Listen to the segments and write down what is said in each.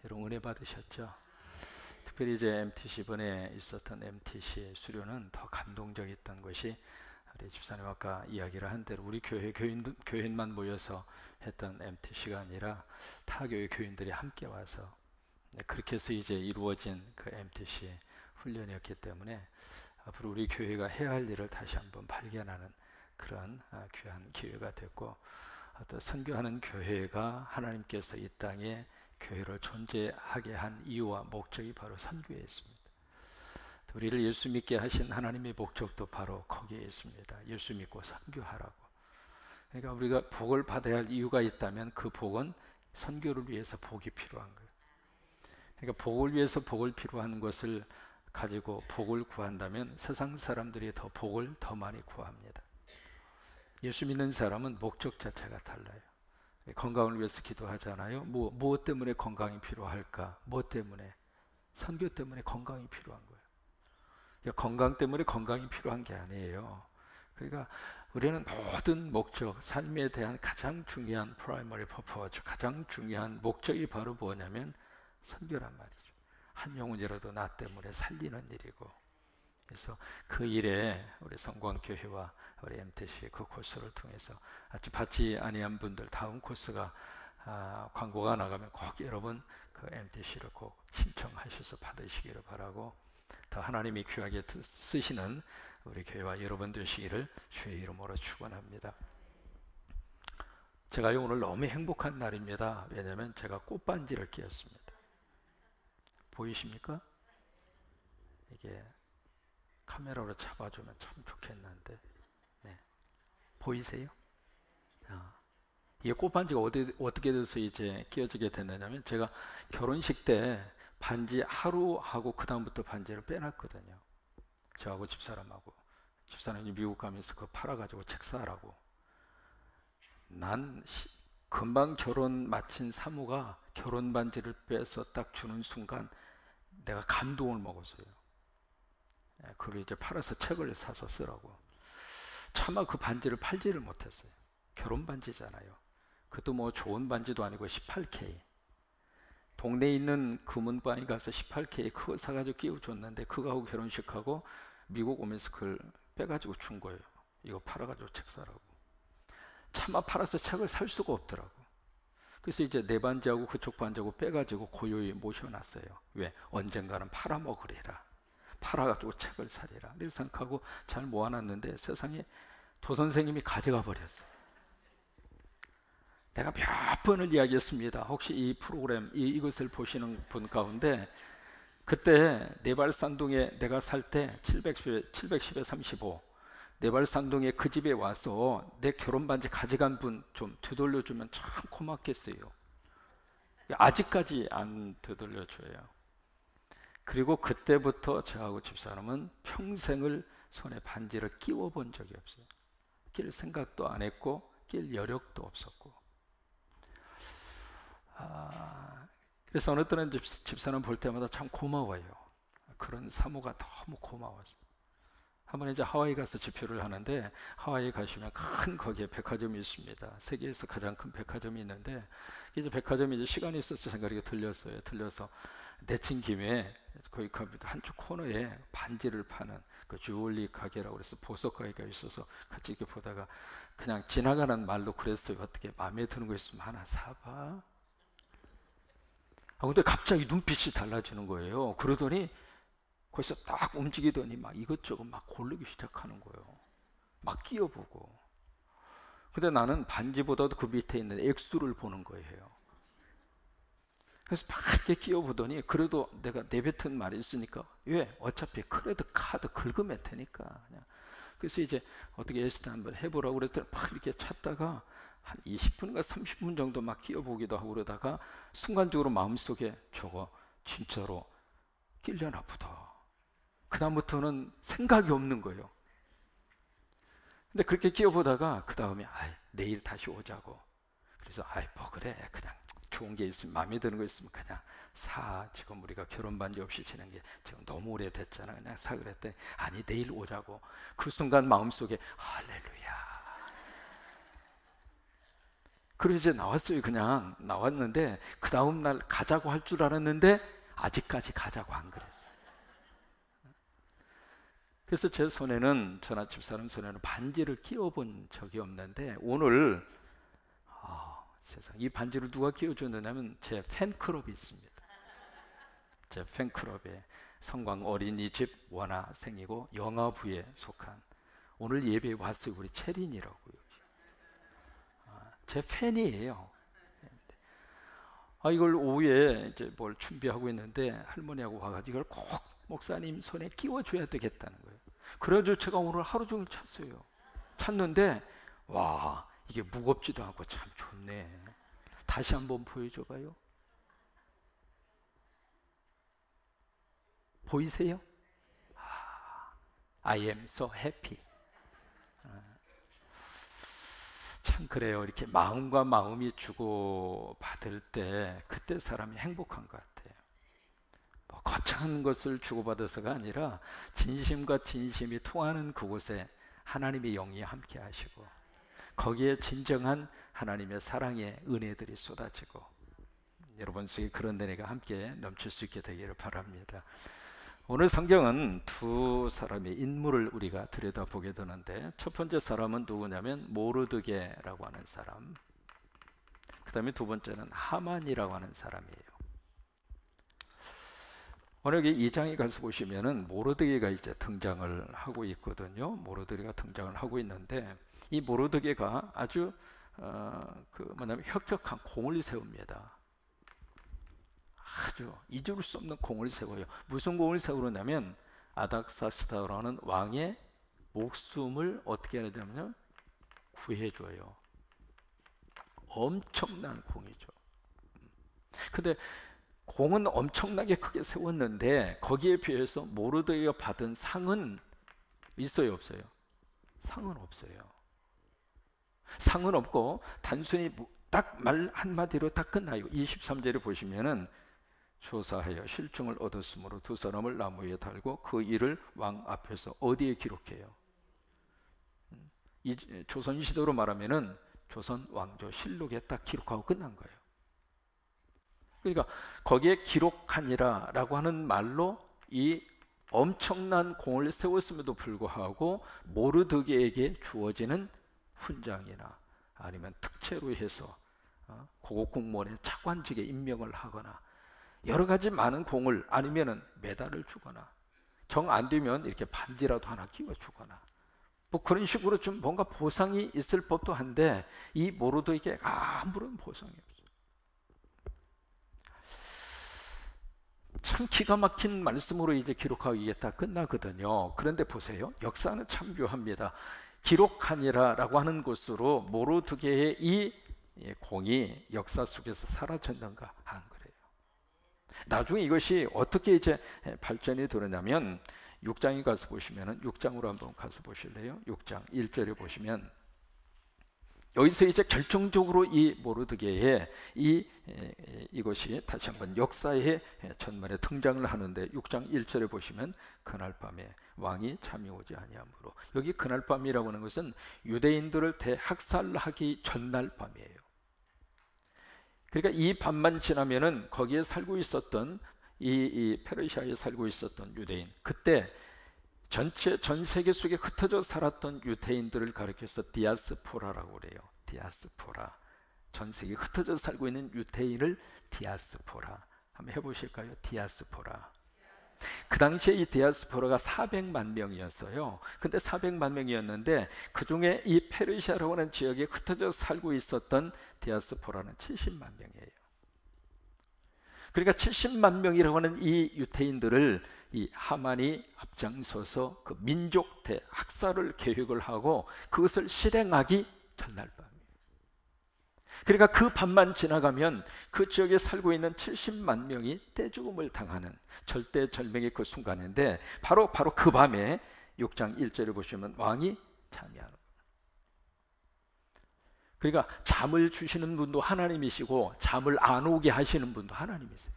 여러분 은혜 받으셨죠? 특별히 이제 MTC 이번에 있었던 MTC 수료는 더 감동적이었던 것이 우리 집사님 아까 이야기를 한 대로 우리 교인만 모여서 했던 MTC가 아니라 타 교회 교인들이 함께 와서 그렇게 해서 이제 이루어진 그 MTC 훈련이었기 때문에 앞으로 우리 교회가 해야 할 일을 다시 한번 발견하는 그런 귀한 기회가 됐고, 또 선교하는 교회가 하나님께서 이 땅에 교회를 존재하게 한 이유와 목적이 바로 선교에 있습니다. 우리를 예수 믿게 하신 하나님의 목적도 바로 거기에 있습니다. 예수 믿고 선교하라고. 그러니까 우리가 복을 받아야 할 이유가 있다면 그 복은 선교를 위해서 복이 필요한 거예요. 그러니까 복을 위해서 복을 필요한 것을 가지고 복을 구한다면 세상 사람들이 더 복을 더 많이 구합니다. 예수 믿는 사람은 목적 자체가 달라요. 건강을 위해서 기도하잖아요. 무엇 때문에 건강이 필요할까? 무엇 때문에? 선교 때문에 건강이 필요한 거예요. 건강 때문에 건강이 필요한 게 아니에요. 그러니까 우리는 모든 목적, 삶에 대한 가장 중요한 프라이머리 퍼포즈, 가장 중요한 목적이 바로 뭐냐면 선교란 말이죠. 한 영혼이라도 나 때문에 살리는 일이고, 그래서 그 일에 우리 성광교회와 우리 MTC 그 코스를 통해서 아직 받지 아니한 분들 다음 코스가 광고가 나가면 꼭 여러분 그 MTC를 꼭 신청하셔서 받으시기를 바라고, 더 하나님이 귀하게 쓰시는 우리 교회와 여러분 되시기를 주의 이름으로 축원합니다. 제가 오늘 너무 행복한 날입니다. 왜냐하면 제가 꽃반지를 끼웠습니다. 보이십니까? 이게 카메라로 잡아주면 참 좋겠는데, 네. 보이세요? 이게 꽃반지가 어떻게 돼서 이제 끼워지게 됐느냐면, 제가 결혼식 때 반지 하루 하고 그 다음부터 반지를 빼놨거든요. 저하고 집사람이 미국 가면서 그거 팔아가지고 책 사라고. 난 금방 결혼 마친 사모가 결혼 반지를 빼서 딱 주는 순간 내가 감동을 먹었어요. 그걸 이제 팔아서 책을 사서 쓰라고. 차마 그 반지를 팔지를 못했어요. 결혼 반지잖아요. 그것도 뭐 좋은 반지도 아니고 18K. 동네에 있는 금은방에 가서 18K 그거 사가지고 끼워줬는데, 그거하고 결혼식하고 미국 오면서 그걸 빼가지고 준 거예요. 이거 팔아가지고 책 사라고. 차마 팔아서 책을 살 수가 없더라고. 그래서 이제 내 반지하고 그쪽 반지하고 빼가지고 고요히 모셔놨어요. 왜? 언젠가는 팔아먹으리라. 팔아가지고 책을 사리라. 이렇게 생각하고 잘 모아놨는데 세상에 도선생님이 가져가 버렸어요. 내가 몇 번을 이야기했습니다. 혹시 이 프로그램 이것을 보시는 분 가운데 그때 네발산동에 내가 살 때 710에 35 네발산동에 그 집에 와서 내 결혼 반지 가져간 분 좀 되돌려주면 참 고맙겠어요. 아직까지 안 되돌려줘요. 그리고 그때부터 저하고 집사람은 평생을 손에 반지를 끼워 본 적이 없어요. 낄 생각도 안 했고 낄 여력도 없었고. 그래서 어느 때는 집사람 볼 때마다 참 고마워요. 그런 사모가 너무 고마워서 한번 이제 하와이 가서 집회를 하는데, 하와이 가시면 큰 거기에 백화점이 있습니다. 세계에서 가장 큰 백화점이 있는데, 이제 백화점이 이제 시간이 있어서 생각이 들렸어요. 들려서 내친 김에 거기 한쪽 코너에 반지를 파는 그 주얼리 가게라고 그래서 보석 가게가 있어서 같이 이렇게 보다가 그냥 지나가는 말로 그랬어요. 어떻게 마음에 드는 거 있으면 하나 사봐. 근데 갑자기 눈빛이 달라지는 거예요. 그러더니 거기서 딱 움직이더니 막 이것저것 막 고르기 시작하는 거예요. 막 끼워보고. 근데 나는 반지보다도 그 밑에 있는 액수를 보는 거예요. 그래서 막 이렇게 끼워보더니, 그래도 내가 내뱉은 말이 있으니까, 왜? 어차피 크레딧 카드 긁으면 되니까. 그냥. 그래서 이제 어떻게 에스테 한번 해보라고 그랬더니 막 이렇게 찾다가 한 20분인가 30분 정도 막 끼워보기도 하고 그러다가 순간적으로 마음속에 저거 진짜로 끼려나 보다. 그다음부터는 생각이 없는 거예요. 근데 그렇게 끼워보다가 그 다음에 내일 다시 오자고. 그래서 뭐 그래, 그냥 좋은 게 있으면, 마음에 드는 거 있으면 그냥 사. 지금 우리가 결혼 반지 없이 지낸 게 지금 너무 오래됐잖아. 그냥 사. 그랬더니 아니 내일 오자고. 그 순간 마음속에 할렐루야. 그래서 이제 나왔어요. 그냥 나왔는데 그 다음 날 가자고 할 줄 알았는데 아직까지 가자고 안 그랬어요. 그래서 제 손에는, 저나 집사람 손에는 반지를 끼워본 적이 없는데 오늘 세상, 이 반지를 누가 끼워줬느냐면 제 팬클럽이 있습니다. 제 팬클럽에 성광 어린이집 원화생이고 영아부에 속한, 오늘 예배에 왔어요. 우리 체린이라고요. 제 팬이에요. 이걸 오후에 이제 뭘 준비하고 있는데 할머니하고 와가지고 이걸 꼭 목사님 손에 끼워줘야 되겠다는 거예요. 그래가지고 제가 오늘 하루 종일 찼어요. 찼는데 와, 이게 무겁지도 않고 참 좋네. 다시 한번 보여줘봐요. 보이세요? I am so happy. 참 그래요. 이렇게 마음과 마음이 주고받을 때 그때 사람이 행복한 것 같아요. 뭐 거창한 것을 주고받아서가 아니라 진심과 진심이 통하는 그곳에 하나님의 영이 함께 하시고 거기에 진정한 하나님의 사랑의 은혜들이 쏟아지고 여러분 속에 그런 은혜가 함께 넘칠 수 있게 되기를 바랍니다. 오늘 성경은 두 사람의 인물을 우리가 들여다보게 되는데 첫 번째 사람은 누구냐면 모르드게라고 하는 사람, 그 다음에 두 번째는 하만이라고 하는 사람이에요. 오늘 여기 2장에 가서 보시면은 모르드게가 이제 등장을 하고 있거든요. 모르드게가 등장을 하고 있는데 이 모르드게가 아주 혁혁한 공을 세웁니다. 아주 잊을 수 없는 공을 세워요. 무슨 공을 세우냐면 아닥사스다라는 왕의 목숨을 어떻게 하냐면 구해줘요. 엄청난 공이죠. 근데 공은 엄청나게 크게 세웠는데 거기에 비해서 모르드게가 받은 상은 있어요, 없어요? 상은 없어요. 상은 없고 단순히 딱 말 한마디로 딱 끝나요. 23절에 보시면은 조사하여 실중을 얻었으므로 두 사람을 나무 위에 달고 그 일을 왕 앞에서 어디에 기록해요? 이 조선 시대로 말하면은 조선 왕조 실록에 딱 기록하고 끝난 거예요. 그러니까 거기에 기록하니라 라고 하는 말로 이 엄청난 공을 세웠음에도 불구하고 모르드게에게 주어지는 훈장이나 아니면 특채로 해서 고급 공무원의 차관직에 임명을 하거나 여러 가지 많은 공을, 아니면은 메달을 주거나 정 안 되면 이렇게 반지라도 하나 끼워 주거나 뭐 그런 식으로 좀 뭔가 보상이 있을 법도 한데 이 모르드게에게 아무런 보상이 없어요. 참 기가 막힌 말씀으로 이제 기록하고 이게 다 끝나거든요. 그런데 보세요. 역사는 참 묘합니다. 기록하니라 라고 하는 것으로 모르드게의 이 공이 역사 속에서 사라졌는가? 안 그래요. 나중에 이것이 어떻게 이제 발전이 되느냐면 6장에 가서 보시면은 6장으로 한번 가서 보실래요? 6장 1절에 보시면 여기서 이제 결정적으로 이 모르드게의 이것이 다시 한번 역사의 전면에 등장을 하는데 6장 1절에 보시면 그날 밤에 왕이 잠이 오지 아니하므로, 여기 그날 밤이라고 하는 것은 유대인들을 대학살하기 전날 밤이에요. 그러니까 이 밤만 지나면은 거기에 살고 있었던 이 페르시아에 살고 있었던 유대인, 그때 전 세계 속에 흩어져 살았던 유대인들을 가리켜서 디아스포라라고 그래요. 디아스포라. 전 세계 흩어져 살고 있는 유대인을 디아스포라. 한번 해보실까요? 디아스포라. 그 당시에 이 디아스포라가 400만 명이었어요. 근데 400만 명이었는데 그 중에 이 페르시아라고 하는 지역에 흩어져 살고 있었던 디아스포라는 70만 명이에요. 그러니까 70만 명이라고 하는 이 유대인들을 이 하만이 앞장서서 그 민족 대학살을 계획을 하고 그것을 실행하기 전날 밤이에요. 그러니까 그 밤만 지나가면 그 지역에 살고 있는 70만 명이 떼죽음을 당하는 절대절명의 그 순간인데 바로 그 밤에 6장 1절에 보시면 왕이 잠이하는 거예요. 그러니까 잠을 주시는 분도 하나님이시고 잠을 안 오게 하시는 분도 하나님이세요.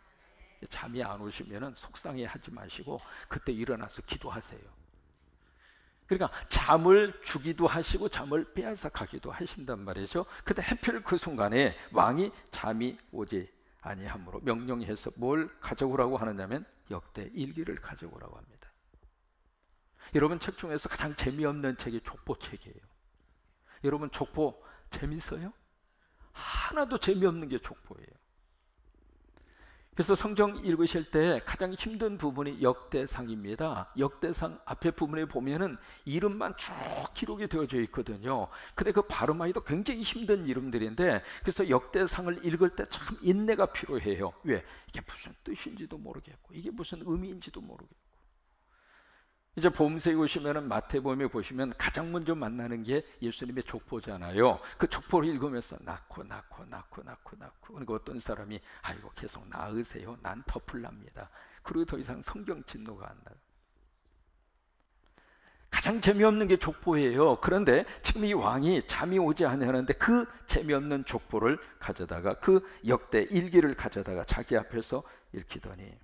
잠이 안 오시면 속상해 하지 마시고 그때 일어나서 기도하세요. 그러니까 잠을 주기도 하시고 잠을 빼앗아 가기도 하신단 말이죠. 근데 하필 그 순간에 왕이 잠이 오지 아니하므로 명령해서 뭘 가져오라고 하느냐면 역대 일기를 가져오라고 합니다. 여러분, 책 중에서 가장 재미없는 책이 족보책이에요. 여러분, 족보 재밌어요? 하나도 재미없는 게 족보예요. 그래서 성경 읽으실 때 가장 힘든 부분이 역대상입니다. 역대상 앞에 부분에 보면은 이름만 쭉 기록이 되어져 있거든요. 근데 그 발음하기도 굉장히 힘든 이름들인데, 그래서 역대상을 읽을 때 참 인내가 필요해요. 왜? 이게 무슨 뜻인지도 모르겠고 이게 무슨 의미인지도 모르겠고. 이제 봄새에 오시면은 마태복음에 보시면 가장 먼저 만나는 게 예수님의 족보잖아요. 그 족보를 읽으면서 낳고 그리고 어떤 사람이 아이고 계속 낳으세요. 난 덮을랍니다. 그리고 더 이상 성경 진노가 안 나요. 가장 재미없는 게 족보예요. 그런데 지금 이 왕이 잠이 오지 않으는데 그 재미없는 족보를 가져다가, 그 역대 일기를 가져다가 자기 앞에서 읽히더니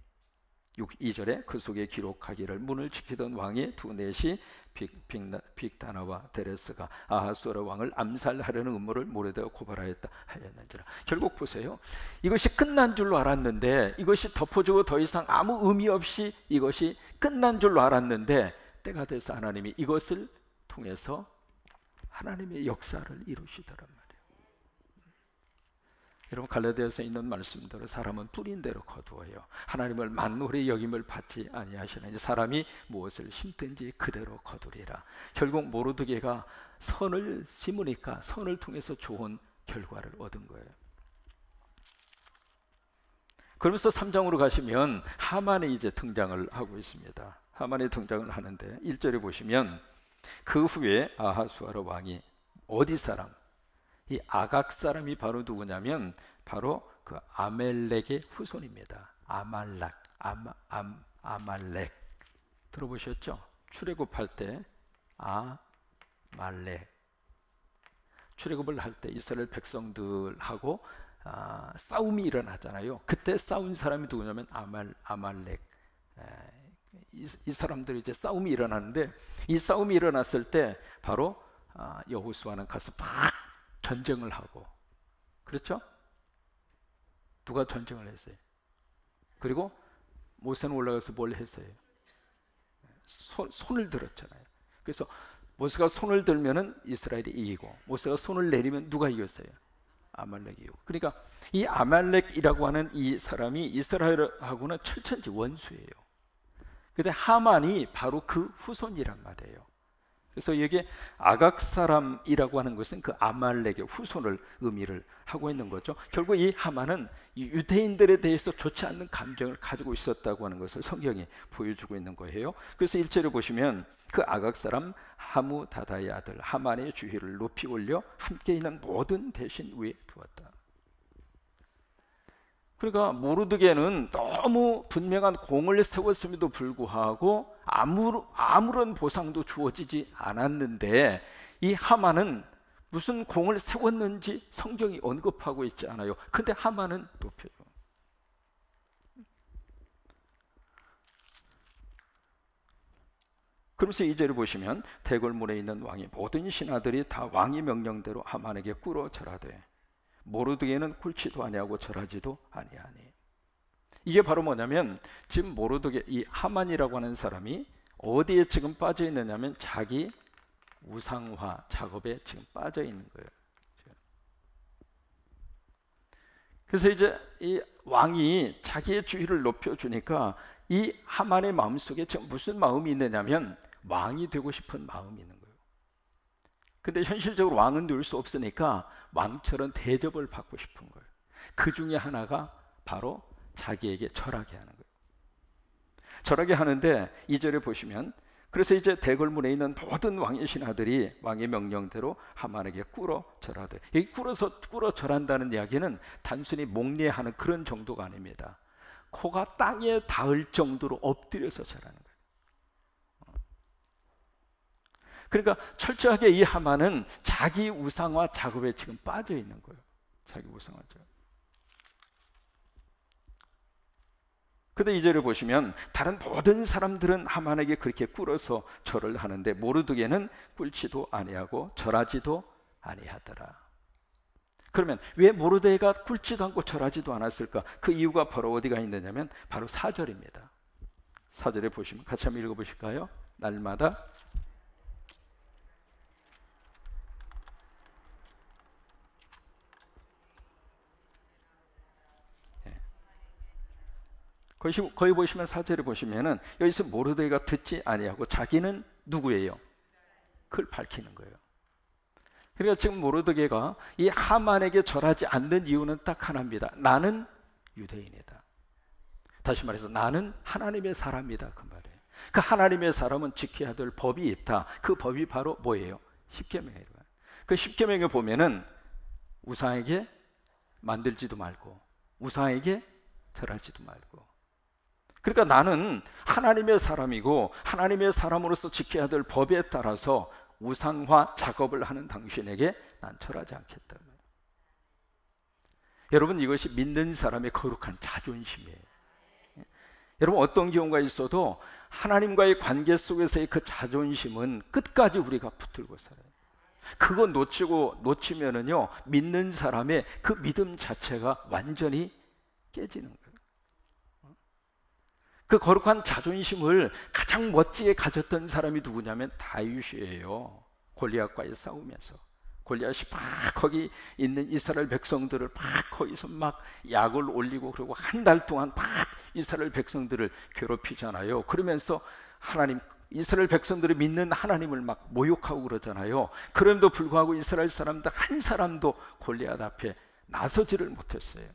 2절에 그 속에 기록하기를 문을 지키던 왕의 두 넷이 빅다나와 데레스가 아하수에라 왕을 암살하려는 음모를 모레다가 고발하였다 하였는지라. 결국 보세요, 이것이 끝난 줄로 알았는데, 이것이 덮어지고 더 이상 아무 의미 없이 이것이 끝난 줄로 알았는데, 때가 돼서 하나님이 이것을 통해서 하나님의 역사를 이루시더란 말이에요. 여러분, 갈라디아서에 있는 말씀대로 사람은 뿌린 대로 거두어요. 하나님을 만물의 여김을 받지 아니하시나니 사람이 무엇을 심든지 그대로 거두리라. 결국 모르드게가 선을 심으니까 선을 통해서 좋은 결과를 얻은 거예요. 그러면서 3장으로 가시면 하만이 이제 등장을 하고 있습니다. 하만이 등장을 하는데 1절에 보시면 그 후에 아하수아라 왕이 어디 사람? 이 아각 사람이 바로 누구냐면 바로 그 아멜렉의 후손입니다. 아말렉 들어보셨죠? 출애굽할 때 아말렉, 출애굽을 할 때 이스라엘 백성들하고 싸움이 일어나잖아요. 그때 싸운 사람이 누구냐면 아말렉. 이 사람들이 이제 싸움이 일어나는데, 이 싸움이 일어났을 때 바로 여호수아는 가서 막 전쟁을 하고, 그렇죠? 누가 전쟁을 했어요? 그리고 모세는 올라가서 뭘 했어요? 손을 들었잖아요. 그래서 모세가 손을 들면은 이스라엘이 이기고, 모세가 손을 내리면 누가 이겼어요? 아말렉이 이기고. 그러니까 이 아말렉이라고 하는 이 사람이 이스라엘하고는 철천지 원수예요. 근데 하만이 바로 그 후손이란 말이에요. 그래서 여기에 아각 사람이라고 하는 것은 그 아말렉의 후손을 의미를 하고 있는 거죠. 결국 이 하만은 이 유대인들에 대해서 좋지 않는 감정을 가지고 있었다고 하는 것을 성경이 보여주고 있는 거예요. 그래서 1절에 보시면 그 아각 사람 하무다다의 아들 하만의 주위를 높이 올려 함께 있는 모든 대신 위에 두었다. 그러니까 모르드게는 너무 분명한 공을 세웠음에도 불구하고 아무런 보상도 주어지지 않았는데, 이 하만은 무슨 공을 세웠는지 성경이 언급하고 있지 않아요. 근데 하만은 높여요. 그러면서 2절을 보시면 대궐문에 있는 왕의 모든 신하들이 다 왕의 명령대로 하만에게 꿇어 절하되 모르드게는 꿇지도 아니하고 절하지도 아니하니. 이게 바로 뭐냐면, 지금 모르드게, 이 하만이라고 하는 사람이 어디에 지금 빠져 있느냐면 자기 우상화 작업에 지금 빠져 있는 거예요. 그래서 이제 이 왕이 자기의 주의를 높여주니까 이 하만의 마음속에 지금 무슨 마음이 있느냐면 왕이 되고 싶은 마음이 있는 거예요. 근데 현실적으로 왕은 될 수 없으니까 왕처럼 대접을 받고 싶은 거예요. 그 중에 하나가 바로 자기에게 절하게 하는 거예요. 절하게 하는데 2절에 보시면, 그래서 이제 대궐문에 있는 모든 왕의 신하들이 왕의 명령대로 하만에게 꿇어 절하되, 이 꿇어 절한다는 이야기는 단순히 목례하는 그런 정도가 아닙니다. 코가 땅에 닿을 정도로 엎드려서 절하는 거예요. 그러니까 철저하게 이 하만은 자기 우상화 작업에 지금 빠져 있는 거예요. 자기 우상화 작업. 근데 이 절에 보시면 다른 모든 사람들은 하만에게 그렇게 꿇어서 절을 하는데 모르드게는 꿇지도 아니하고 절하지도 아니하더라. 그러면 왜 모르드게가 꿇지도 않고 절하지도 않았을까? 그 이유가 바로 어디가 있느냐면 바로 4절입니다. 4절에 보시면 같이 한번 읽어보실까요? 날마다 거기 보시면 4절에 보시면은 여기서 모르드게가 듣지 아니하고 자기는 누구예요? 그걸 밝히는 거예요. 그러니까 지금 모르드게가 이 하만에게 절하지 않는 이유는 딱 하나입니다. 나는 유대인이다. 다시 말해서 나는 하나님의 사람이다, 그 말이에요. 그 하나님의 사람은 지켜야 될 법이 있다. 그 법이 바로 뭐예요? 십계명이에요. 그 십계명에 보면은 우상에게 만들지도 말고 우상에게 절하지도 말고. 그러니까 나는 하나님의 사람이고 하나님의 사람으로서 지켜야 될 법에 따라서 우상화 작업을 하는 당신에게 난 절하지 않겠다. 여러분, 이것이 믿는 사람의 거룩한 자존심이에요. 여러분, 어떤 경우가 있어도 하나님과의 관계 속에서의 그 자존심은 끝까지 우리가 붙들고 살아요. 그거 놓치면은요, 믿는 사람의 그 믿음 자체가 완전히 깨지는 거예요. 그 거룩한 자존심을 가장 멋지게 가졌던 사람이 누구냐면 다윗이에요. 골리앗과의 싸우면서 골리앗이 막 거기 있는 이스라엘 백성들을 막 거기서 막 약을 올리고 그리고 한 달 동안 막 이스라엘 백성들을 괴롭히잖아요. 그러면서 하나님, 이스라엘 백성들이 믿는 하나님을 막 모욕하고 그러잖아요. 그럼에도 불구하고 이스라엘 사람들 한 사람도 골리앗 앞에 나서지를 못했어요.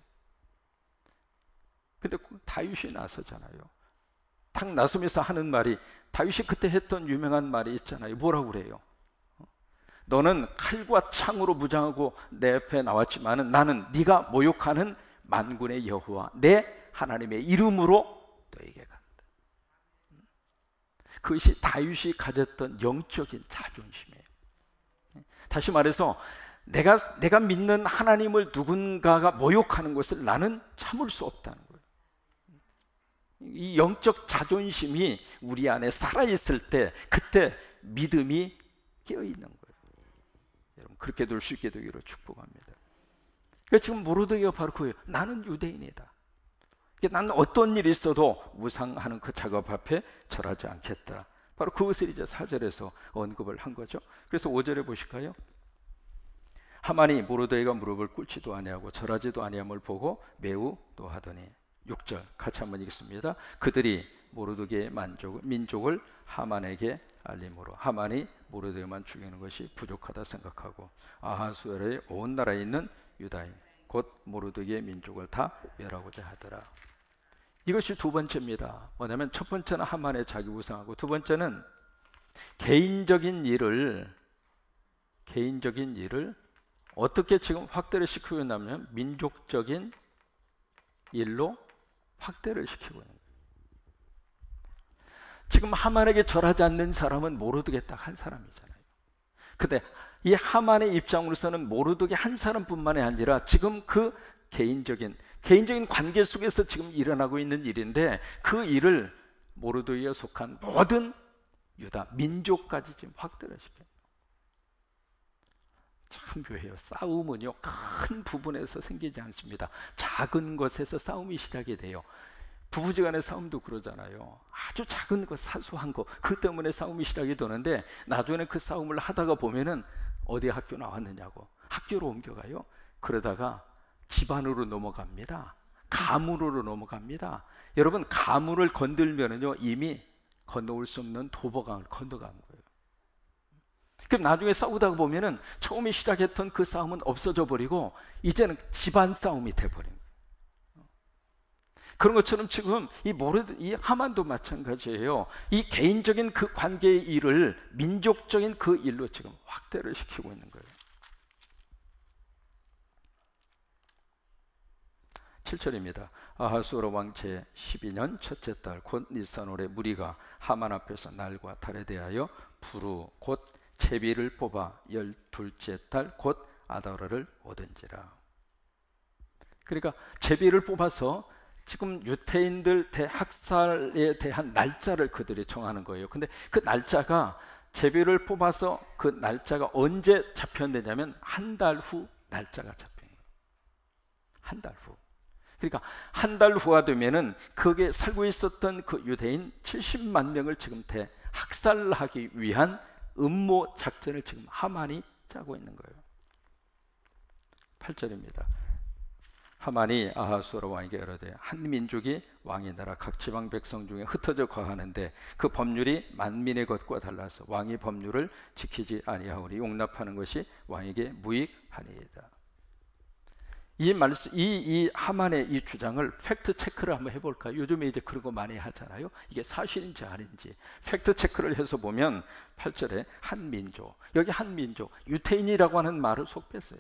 근데 다윗이 나서잖아요. 탁 나서면서 하는 말이, 다윗이 그때 했던 유명한 말이 있잖아요. 뭐라고 그래요? 너는 칼과 창으로 무장하고 내 앞에 나왔지만은 나는 네가 모욕하는 만군의 여호와 내 하나님의 이름으로 너에게 간다. 그것이 다윗이 가졌던 영적인 자존심이에요. 다시 말해서 내가 믿는 하나님을 누군가가 모욕하는 것을 나는 참을 수 없다는 거예요. 이 영적 자존심이 우리 안에 살아있을 때 그때 믿음이 깨어있는 거예요. 여러분, 그렇게 될 수 있게 되기로 축복합니다. 그러니까 지금 모르드게가 바로 그거예요. 나는 유대인이다. 나는 어떤 일이 있어도 우상하는 그 작업 앞에 절하지 않겠다. 바로 그것을 이제 4절에서 언급을 한 거죠. 그래서 5절에 보실까요? 하만이 모르드게가 무릎을 꿇지도 아니하고 절하지도 아니함을 보고 매우 노하더니. 6절 같이 한번 읽겠습니다. 그들이 모르드게의 민족을 하만에게 알림으로 하만이 모르드게만 죽이는 것이 부족하다 생각하고 아하수에르의 온 나라에 있는 유다인 곧 모르드게의 민족을 다 멸하고자 하더라. 이것이 두 번째입니다. 뭐냐면 첫 번째는 하만의 자기 우상하고 두 번째는 개인적인 일을 어떻게 지금 확대를 시키고 있냐면 민족적인 일로 확대를 시키고 있는 거예요. 지금 하만에게 절하지 않는 사람은 모르드게 딱 한 사람이잖아요. 근데 이 하만의 입장으로서는 모르드게 한 사람뿐만이 아니라 지금 그 개인적인 관계 속에서 지금 일어나고 있는 일인데 그 일을 모르드게에 속한 모든 유다 민족까지 지금 확대를 시켜요. 참 묘해요. 싸움은요 큰 부분에서 생기지 않습니다. 작은 것에서 싸움이 시작이 돼요. 부부지간의 싸움도 그러잖아요. 아주 작은 것, 사소한 것, 그 때문에 싸움이 시작이 되는데 나중에 그 싸움을 하다가 보면은 어디 학교 나왔느냐고 학교로 옮겨가요. 그러다가 집안으로 넘어갑니다. 가문으로 넘어갑니다. 여러분, 가문을 건들면은요 이미 건너올 수 없는 도보강을 건너간 거예요. 그럼 나중에 싸우다가 보면은 처음에 시작했던 그 싸움은 없어져 버리고 이제는 집안 싸움이 돼버린 거예요. 그런 것처럼 지금 이 하만도 마찬가지예요. 이 개인적인 그 관계의 일을 민족적인 그 일로 지금 확대를 시키고 있는 거예요. 7절입니다. 아하수에로 왕 제 12년 첫째 달 곧 니산월에 무리가 하만 앞에서 날과 달에 대하여 부루 곧 제비를 뽑아 12째 달 곧 아다라를 얻은지라. 그러니까 제비를 뽑아서 지금 유대인들 대학살에 대한 날짜를 그들이 정하는 거예요. 근데 그 날짜가 제비를 뽑아서 그 날짜가 언제 잡혔느냐면 한 달 후 날짜가 잡혀요. 한 달 후. 그러니까 한 달 후가 되면은 거기에 살고 있었던 그 유대인 70만 명을 지금 대학살하기 위한 음모 작전을 지금 하만이 짜고 있는 거예요. 8절입니다. 하만이 아하수에로 왕에게 이르되 한 민족이 왕의 나라 각 지방 백성 중에 흩어져 거하는데 그 법률이 만민의 것과 달라서 왕이 법률을 지키지 아니하오니 용납하는 것이 왕에게 무익하니이다. 이 말씀, 이 하만의 이 주장을 팩트 체크를 한번 해볼까요? 요즘에 이제 그런 거 많이 하잖아요. 이게 사실인지 아닌지 팩트 체크를 해서 보면 8절에 한 민족, 여기 한 민족, 유태인이라고 하는 말을 속 뺐어요.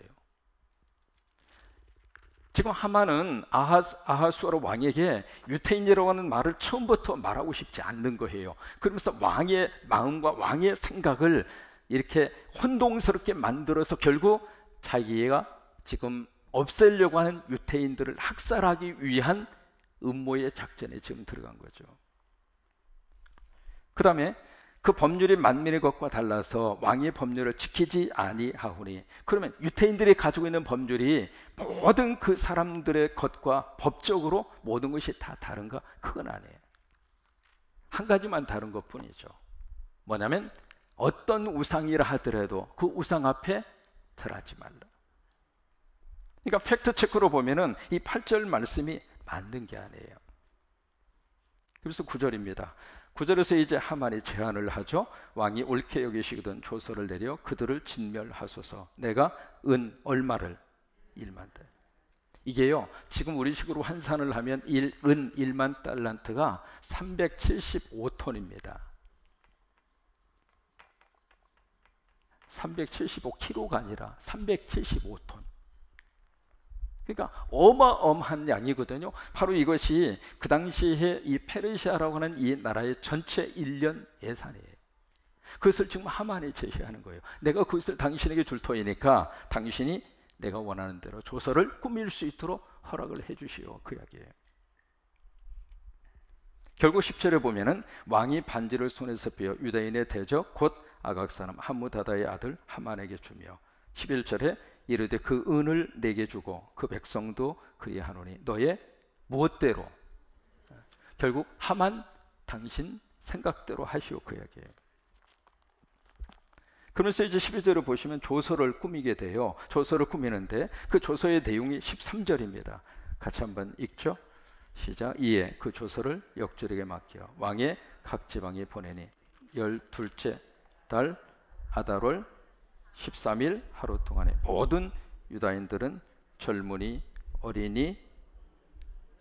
지금 하만은 아하수에로 왕에게 유태인이라고 하는 말을 처음부터 말하고 싶지 않는 거예요. 그러면서 왕의 마음과 왕의 생각을 이렇게 혼동스럽게 만들어서 결국 자기가 지금 없애려고 하는 유태인들을 학살하기 위한 음모의 작전에 지금 들어간 거죠. 그 다음에 그 법률이 만민의 것과 달라서 왕의 법률을 지키지 아니하오니, 그러면 유태인들이 가지고 있는 법률이 모든 그 사람들의 것과 법적으로 모든 것이 다 다른가? 그건 아니에요. 한 가지만 다른 것 뿐이죠. 뭐냐면 어떤 우상이라 하더라도 그 우상 앞에 절하지 말라. 그러니까 팩트 체크로 보면은 이 8절 말씀이 맞는 게 아니에요. 그래서 9절입니다. 9절에서 이제 하만이 제안을 하죠. 왕이 옳게 여기시거든 조서를 내려 그들을 진멸하소서. 내가 은 얼마를? 1만 달. 이게요, 지금 우리식으로 환산을 하면 은 1만 달란트가 375톤입니다. 375kg가 아니라 375톤. 그러니까 어마어마한 양이거든요. 바로 이것이 그 당시에 이 페르시아라고 하는 이 나라의 전체 1년 예산이에요. 그것을 지금 하만이 제시하는 거예요. 내가 그것을 당신에게 줄 터이니까 당신이 내가 원하는 대로 조서를 꾸밀 수 있도록 허락을 해 주시오. 그 이야기예요. 결국 10절에 보면은 왕이 반지를 손에서 빼어 유다인의 대적 곧 아각 사람 함무다다의 아들 하만에게 주며 11절에 이르되 그 은을 내게 주고 그 백성도 그리하노니 너의 무엇대로? 결국 하만 당신 생각대로 하시오. 그 이야기예요. 그러면서 이제 12절을 보시면 조서를 꾸미게 돼요. 조서를 꾸미는데 그 조서의 내용이 13절입니다. 같이 한번 읽죠. 시작. 이에 그 조서를 역줄에게 맡겨 왕의 각 지방에 보내니 12째 달 아달월 13일 하루 동안에 모든 유다인들은 젊은이 어린이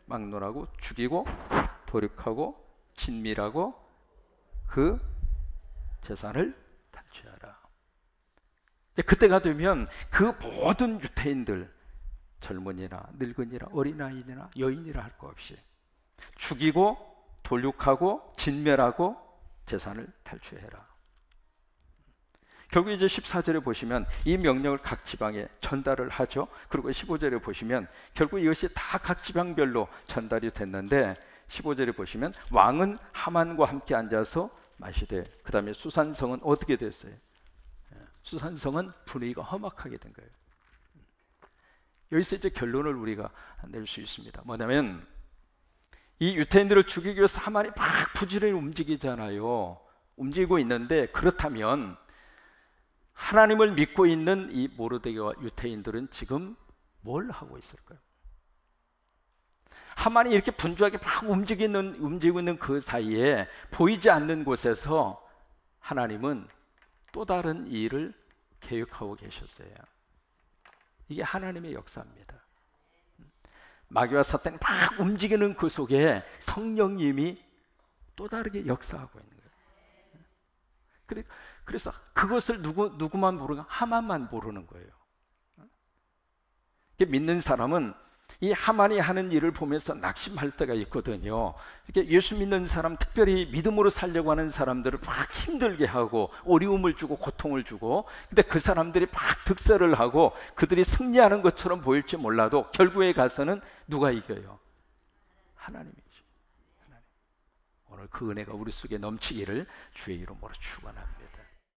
막론하고 죽이고 도륙하고 진밀하고 그 재산을 탈취하라. 그때가 되면 그 모든 유대인들 젊은이나 늙은이나 어린아이나 여인이라 할 것 없이 죽이고 도륙하고 진멸하고 재산을 탈취해라. 결국 이제 14절에 보시면 이 명령을 각 지방에 전달을 하죠. 그리고 15절에 보시면 결국 이것이 다 각 지방별로 전달이 됐는데 15절에 보시면 왕은 하만과 함께 앉아서 마시되, 그 다음에 수산성은 어떻게 됐어요? 수산성은 분위기가 험악하게 된 거예요. 여기서 이제 결론을 우리가 낼 수 있습니다. 뭐냐면 이 유태인들을 죽이기 위해서 하만이 막 부지런히 움직이잖아요. 움직이고 있는데, 그렇다면 하나님을 믿고 있는 이 모르드게와 유태인들은 지금 뭘 하고 있을까요? 하만이 이렇게 분주하게 막 움직이고 있는 그 사이에 보이지 않는 곳에서 하나님은 또 다른 일을 계획하고 계셨어요. 이게 하나님의 역사입니다. 마귀와 사탄이 막 움직이는 그 속에 성령님이 또 다르게 역사하고 있는 거예요. 그래서 그것을 누구만 모르고 하만만 모르는 거예요. 믿는 사람은 이 하만이 하는 일을 보면서 낙심할 때가 있거든요. 이렇게 예수 믿는 사람, 특별히 믿음으로 살려고 하는 사람들을 막 힘들게 하고 어려움을 주고 고통을 주고, 근데 그 사람들이 막 득세를 하고 그들이 승리하는 것처럼 보일지 몰라도 결국에 가서는 누가 이겨요? 하나님이죠. 하나님. 오늘 그 은혜가 우리 속에 넘치기를 주의 이름으로 축원합니다.